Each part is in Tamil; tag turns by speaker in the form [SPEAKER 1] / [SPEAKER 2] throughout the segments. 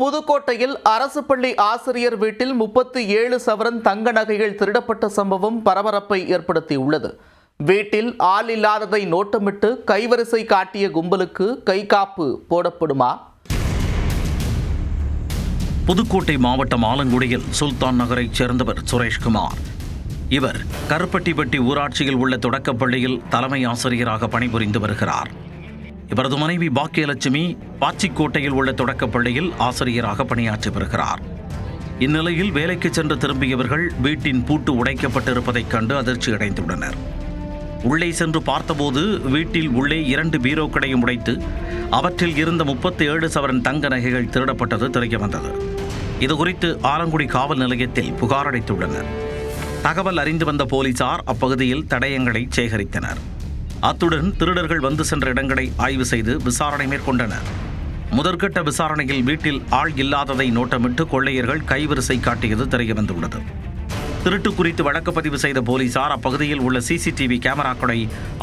[SPEAKER 1] புதுக்கோட்டையில் அரசு பள்ளி ஆசிரியர் வீட்டில் 37 சவரன் தங்க நகைகள் திருடப்பட்ட சம்பவம் பரபரப்பை ஏற்படுத்தியுள்ளது. வீட்டில் ஆள் இல்லாததை நோட்டமிட்டு கைவரிசை காட்டிய கும்பலுக்கு கைகாப்பு போடப்படுமா?
[SPEAKER 2] புதுக்கோட்டை மாவட்டம் ஆலங்குடியில் சுல்தான் நகரைச் சேர்ந்தவர் சுரேஷ்குமார். இவர் கருப்பட்டிப்பட்டி ஊராட்சியில் உள்ள தொடக்கப்பள்ளியில் தலைமை ஆசிரியராக பணிபுரிந்து வருகிறார். இவரது மனைவி பாக்கியலட்சுமி பாச்சிக்கோட்டையில் உள்ள தொடக்கப்பள்ளியில் ஆசிரியராக பணியாற்றி வருகிறார். இந்நிலையில் வேலைக்கு சென்று திரும்பியவர்கள் வீட்டின் பூட்டு உடைக்கப்பட்டிருப்பதைக் கண்டு அதிர்ச்சி அடைந்துள்ளனர். உள்ளே சென்று பார்த்தபோது வீட்டில் உள்ளே 2 பீரோக்களையும் உடைத்து அவற்றில் இருந்த 37 சவரன் தங்க நகைகள் திருடப்பட்டது தெரியவந்தது. இதுகுறித்து ஆலங்குடி காவல் நிலையத்தில் புகார் அளித்துள்ளனர். தகவல் அறிந்து வந்த போலீசார் அப்பகுதியில் தடயங்களை சேகரித்தனர். அத்துடன் திருடர்கள் வந்து சென்ற இடங்களை ஆய்வு செய்து விசாரணை மேற்கொண்டனர். முதற்கட்ட விசாரணையில் வீட்டில் ஆள் இல்லாததை நோட்டமிட்டு கொள்ளையர்கள் கைவரிசை காட்டியது தெரியவந்துள்ளது. திருட்டு குறித்து வழக்கு பதிவு செய்த போலீசார் அப்பகுதியில் உள்ள CCTV கேமராக்களை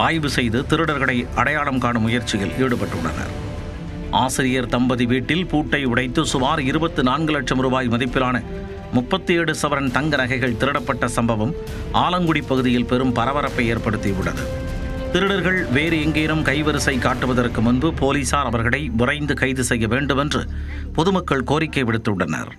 [SPEAKER 2] ஆய்வு செய்து திருடர்களை அடையாளம் காணும் முயற்சியில் ஈடுபட்டுள்ளனர். ஆசிரியர் தம்பதி வீட்டில் பூட்டை உடைத்து சுமார் 24 லட்சம் ரூபாய் மதிப்பிலான 37 சவரன் தங்க நகைகள் திருடப்பட்ட சம்பவம் ஆலங்குடி பகுதியில் பெரும் பரபரப்பை ஏற்படுத்தியுள்ளது. திருடர்கள் வேறு எங்கேனும் கைவரிசை காட்டுவதற்கு முன்பு போலீசார் அவர்களை விரைந்து கைது செய்ய வேண்டும் என்று பொதுமக்கள் கோரிக்கை விடுத்துள்ளனர்.